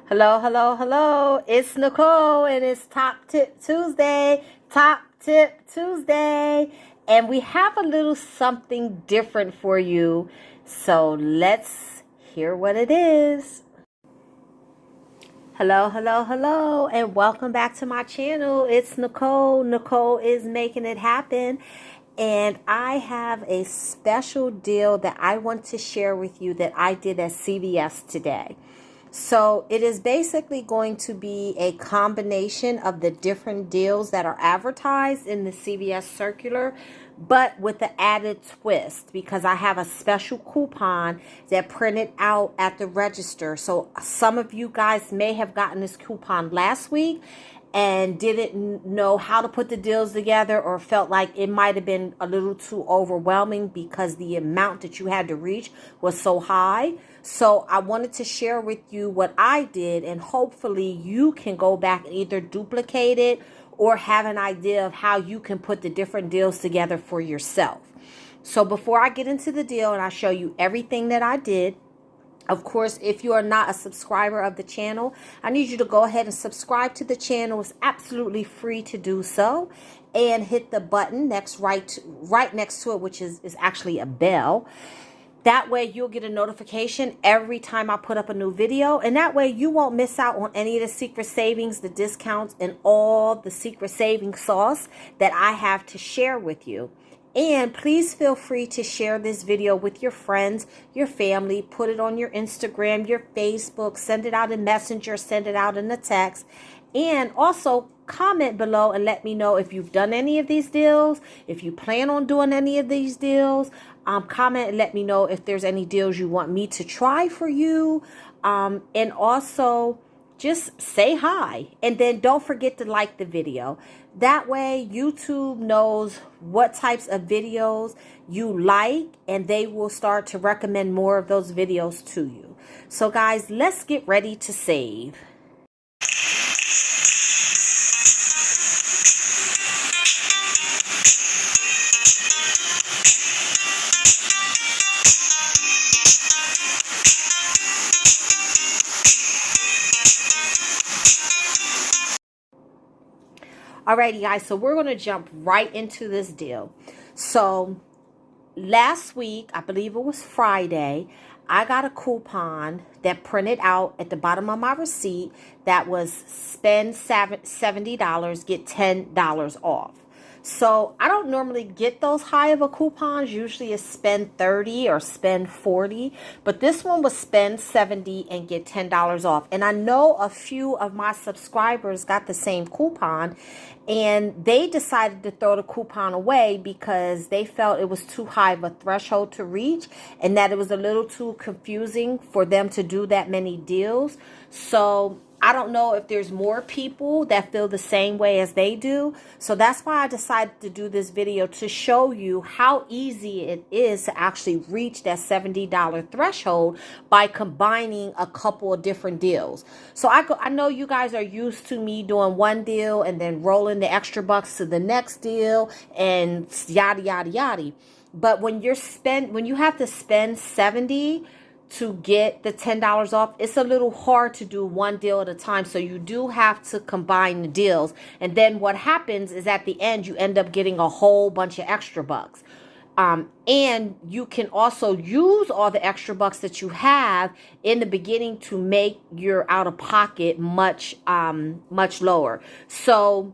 Hello, hello, hello. It's Nicole and it's Top Tip Tuesday. Top Tip Tuesday. And we have a little something different for you. So let's hear what it is. Hello, hello, hello. And welcome back to my channel. It's Nicole. Nicole is making it happen. And I have a special deal that I want to share with you that I did at CVS today. So it is basically going to be a combination of the different deals that are advertised in the CVS circular, but with the added twist because I have a special coupon that printed out at the register. So some of you guys may have gotten this coupon last week and didn't know how to put the deals together or felt like it might have been a little too overwhelming because the amount that you had to reach was so high. So I wanted to share with you what I did, and hopefully you can go back and either duplicate it or have an idea of how you can put the different deals together for yourself. So before I get into the deal and I show you everything that I did, of course, if you are not a subscriber of the channel, I need you to go ahead and subscribe to the channel. It's absolutely free to do so. And hit the button right next to it, which is actually a bell. That way you'll get a notification every time I put up a new video. And that way you won't miss out on any of the secret savings, the discounts, and all the secret saving sauce that I have to share with you. And please feel free to share this video with your friends, your family, put it on your Instagram, your Facebook, send it out in Messenger, send it out in the text. And also comment below and let me know if you've done any of these deals, if you plan on doing any of these deals. Comment and let me know if there's any deals you want me to try for you. And also just say hi. And then don't forget to like the video. That way YouTube knows what types of videos you like and they will start to recommend more of those videos to you. So guys, let's get ready to save. Alrighty guys, so we're going to jump right into this deal. So last week, I believe it was Friday, I got a coupon that printed out at the bottom of my receipt that was spend $70, get $10 off. So I don't normally get those high of a coupons. Usually it's spend 30 or spend 40. But this one was spend 70 and get $10 off. And I know a few of my subscribers got the same coupon. And they decided to throw the coupon away because they felt it was too high of a threshold to reach. And that it was a little too confusing for them to do that many deals. So I don't know if there's more people that feel the same way as they do. So that's why I decided to do this video to show you how easy it is to actually reach that $70 threshold by combining a couple of different deals. So I know you guys are used to me doing one deal and then rolling the extra bucks to the next deal and yada, yada, yada. But when you have to spend 70 to get the $10 off, it's a little hard to do one deal at a time. So you do have to combine the deals. And then what happens is at the end, you end up getting a whole bunch of extra bucks. And you can also use all the extra bucks that you have in the beginning to make your out-of-pocket much lower. So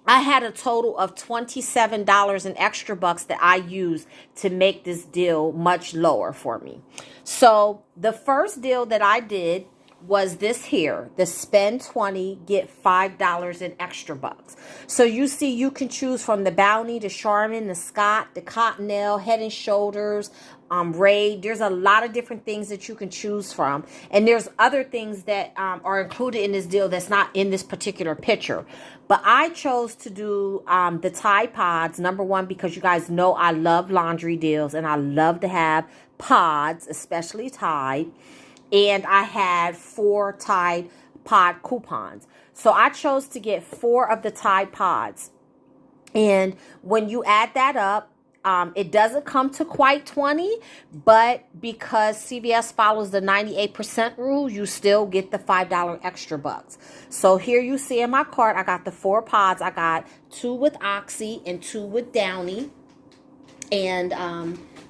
I had a total of $27 in extra bucks that I used to make this deal much lower for me. So the first deal that I did was this here, the spend 20, get $5 in extra bucks. So you see, you can choose from the Bounty, the Charmin, the Scott, the Cottonelle, Head and Shoulders, Raid. There's a lot of different things that you can choose from. And there's other things that are included in this deal that's not in this particular picture. But I chose to do the Tide Pods, number one, because you guys know I love laundry deals and I love to have pods, especially Tide. And I had 4 Tide Pod coupons. So I chose to get 4 of the Tide Pods. And when you add that up, it doesn't come to quite 20, but because CVS follows the 98% rule, you still get the $5 extra bucks. So here you see in my cart, I got the 4 pods. I got 2 with Oxy and 2 with Downy. And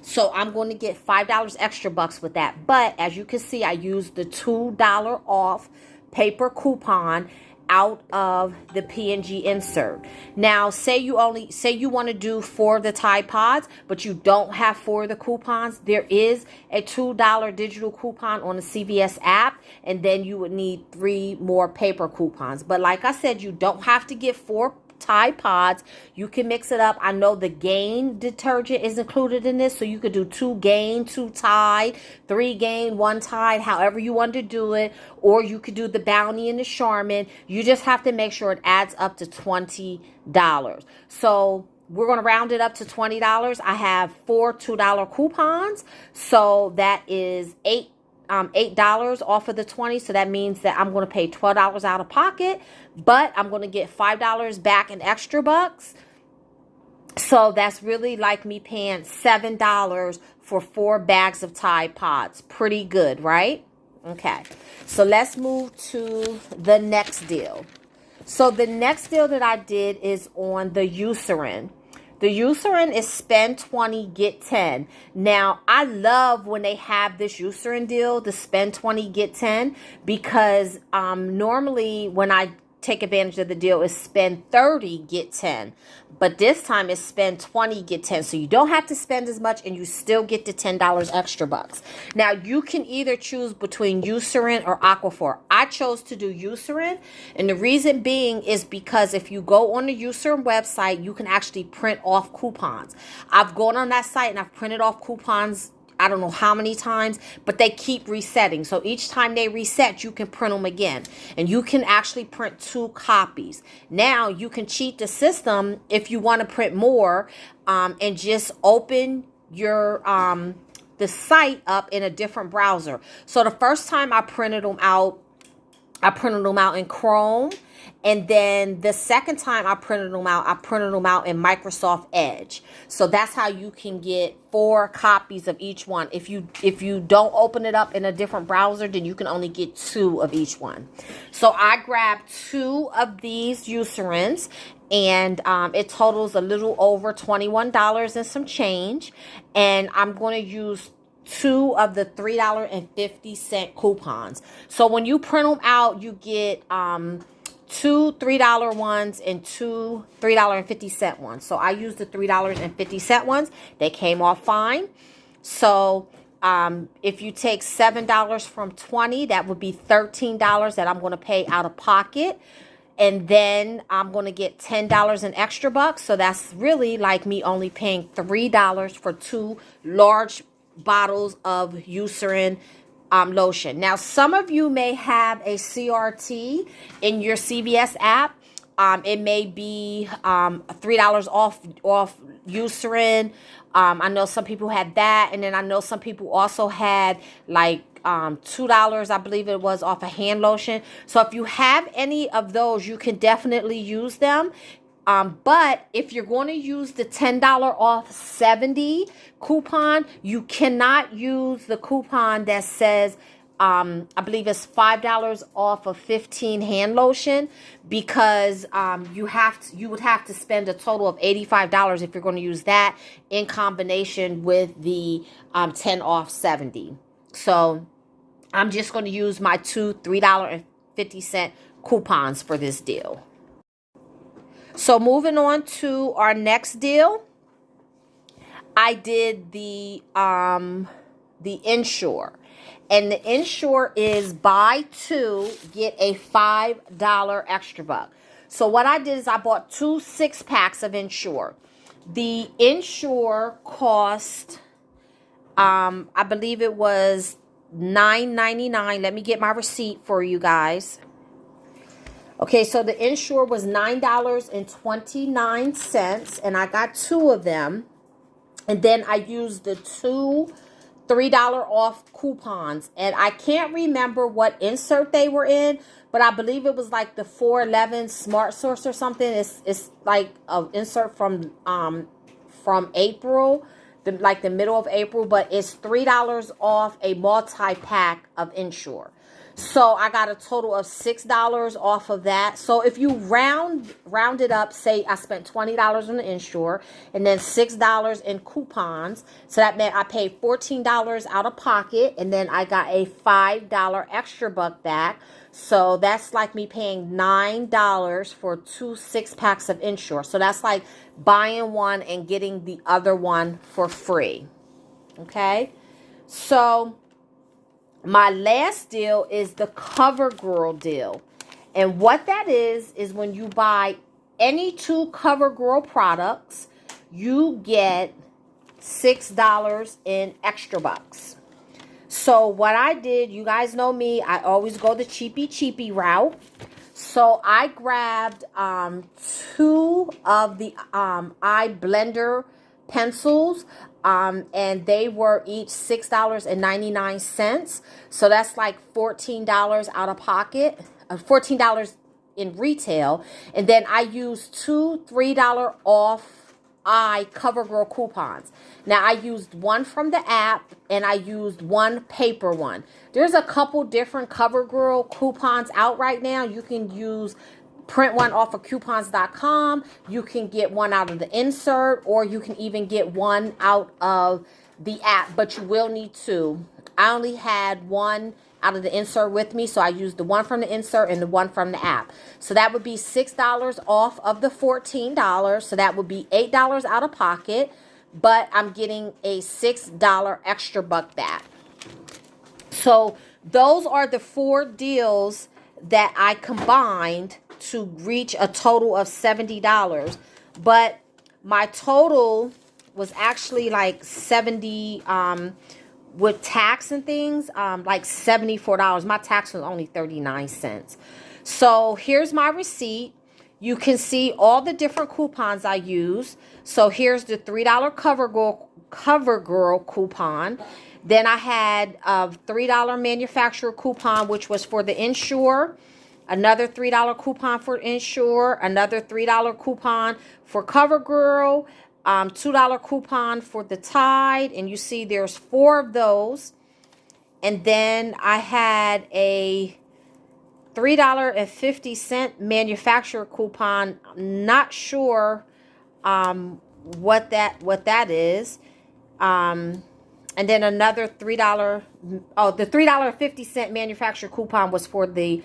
so I'm going to get $5 extra bucks with that. But as you can see, I used the $2 off paper coupon out of the P&G insert. Now, say you want to do 4 of the Tide Pods, but you don't have 4 of the coupons. There is a $2 digital coupon on the CVS app, and then you would need 3 more paper coupons. But like I said, you don't have to get 4 Tide Pods. You can mix it up. I know the Gain detergent is included in this, so you could do 2 Gain, 2 Tide, 3 Gain, 1 Tide, however you want to do it. Or you could do the Bounty and the Charmin. You just have to make sure it adds up to $20. So we're going to round it up to $20. I have 4 $2 coupons, so that is $8 off of the 20. So that means that I'm going to pay $12 out of pocket, but I'm going to get $5 back in extra bucks. So that's really like me paying $7 for 4 bags of Tide Pods. Pretty good, right? Okay. So let's move to the next deal. So the next deal that I did is on the Eucerine. The Eucerine is spend 20, get 10. Now, I love when they have this Eucerine deal, the spend 20, get 10, because normally when I take advantage of the deal is spend 30, get 10. But this time it's spend 20, get 10. So you don't have to spend as much and you still get the $10 extra bucks. Now, you can either choose between Eucerin or Aquaphor. I chose to do Eucerin. And the reason being is because if you go on the Eucerin website, you can actually print off coupons. I've gone on that site and I've printed off coupons I don't know how many times, but they keep resetting. So each time they reset, you can print them again. And you can actually print 2 copies. Now, you can cheat the system if you want to print more and just open your the site up in a different browser. So the first time I printed them out in Chrome. And then the second time I printed them out in Microsoft Edge. So that's how you can get 4 copies of each one. If you don't open it up in a different browser, then you can only get 2 of each one. So I grabbed 2 of these Eucerines, and it totals a little over $21 and some change. And I'm going to use 2 of the $3.50 coupons. So when you print them out, you get 2 $3 ones and 2 $3.50 ones. So I used the $3.50 ones. They came off fine. So if you take $7 from 20, that would be $13 that I'm going to pay out of pocket. And then I'm going to get $10 in extra bucks. So that's really like me only paying $3 for 2 large bottles of Eucerin lotion. Now, some of you may have a CRT in your CVS app. It may be $3 off Eucerin. I know some people had that, and then I know some people also had like $2, I believe it was, off a hand lotion. So if you have any of those, you can definitely use them. But if you're going to use the $10 off 70 coupon, you cannot use the coupon that says, I believe it's $5 off of 15 hand lotion, because you would have to spend a total of $85 if you're going to use that in combination with the 10 off 70. So I'm just going to use my 2 $3.50 coupons for this deal. So moving on to our next deal, I did the Ensure. And the Ensure is buy 2, get a $5 extra buck. So what I did is I bought 2 6-packs of Ensure. The Ensure cost, I believe it was $9.99. Let me get my receipt for you guys. Okay, so the Ensure was $9.29, and I got 2 of them. And then I used the 2 $3 off coupons. And I can't remember what insert they were in, but I believe it was like the 411 Smart Source or something. It's like an insert from from April, like the middle of April, but it's $3 off a multi-pack of Ensure. So I got a total of $6 off of that. So if you round it up, say I spent $20 on the Ensure and then $6 in coupons. So that meant I paid $14 out of pocket, and then I got a $5 extra buck back. So that's like me paying $9 for 2 6-packs of Ensure. So that's like buying one and getting the other one for free. Okay. So my last deal is the Covergirl deal. And what that is when you buy any 2 Covergirl products, you get $6 in extra bucks. So what I did, you guys know me, I always go the cheapy route. So I grabbed 2 of the eye blender pencils. And they were each $6.99. So that's like $14 out of pocket, $14 in retail. And then I used 2 $3 off Covergirl coupons. Now I used one from the app and I used one paper one. There's a couple different Covergirl coupons out right now. You can print one off of coupons.com. You can get one out of the insert, or you can even get one out of the app, but you will need 2. I only had one out of the insert with me, so I used the one from the insert and the one from the app. So that would be $6 off of the $14. So that would be $8 out of pocket, but I'm getting a $6 extra buck back. So those are the 4 deals that I combined to reach a total of $70. But my total was actually like 70 with tax and things, like $74. My tax was only 39 cents. So here's my receipt. You can see all the different coupons I use. So here's the $3 Covergirl coupon. Then I had a $3 manufacturer coupon, which was for the Ensure. Another $3 coupon for Ensure. Another $3 coupon for Covergirl. $2 coupon for the Tide. And you see there's 4 of those. And then I had a $3.50 manufacturer coupon. Not sure what that is. And then another $3. Oh, the $3.50 manufacturer coupon was for the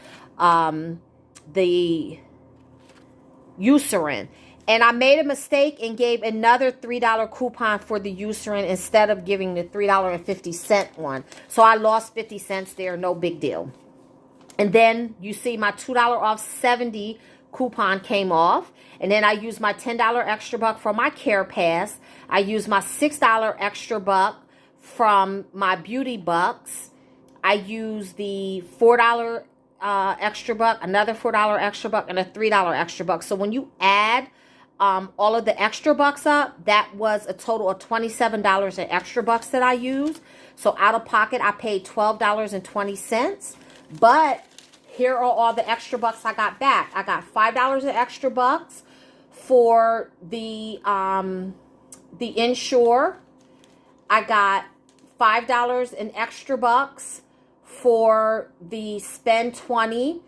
Eucerine. And I made a mistake and gave another $3 coupon for the Eucerine instead of giving the $3.50 one. So I lost 50 cents there, no big deal. And then you see my $2 off 70 coupon came off. And then I used my $10 extra buck from my Care Pass. I used my $6 extra buck from my Beauty Bucks. I used the $4 extra buck, another $4 extra buck, and a $3 extra buck. So when you add all of the extra bucks up, that was a total of $27 in extra bucks that I used. So out of pocket, I paid $12.20. But here are all the extra bucks I got back. I got $5 in extra bucks for the Ensure. I got $5 in extra bucks for the Spend 20,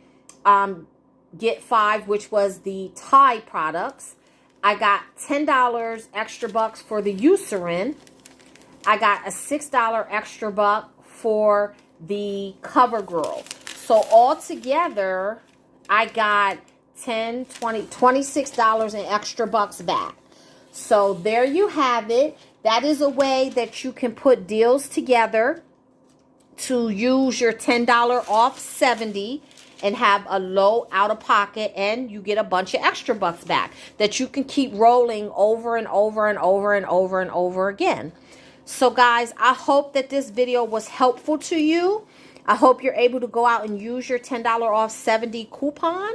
Get 5, which was the Tide products. I got $10 extra bucks for the Eucerine. I got a $6 extra buck for the Covergirl. So altogether, I got $10, $20, $26 in extra bucks back. So there you have it. That is a way that you can put deals together to use your $10 off 70 and have a low out of pocket, and you get a bunch of extra bucks back that you can keep rolling over and over and over and over and over again. So guys, I hope that this video was helpful to you. I hope you're able to go out and use your $10 off 70 coupon.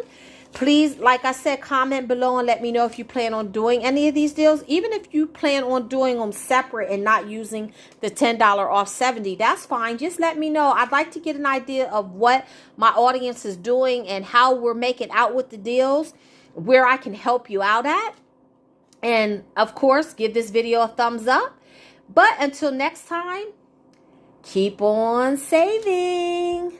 Please, like I said, comment below and let me know if you plan on doing any of these deals. Even if you plan on doing them separate and not using the $10 off 70, that's fine. Just let me know. I'd like to get an idea of what my audience is doing and how we're making out with the deals, where I can help you out at. And of course, give this video a thumbs up. But until next time, keep on saving.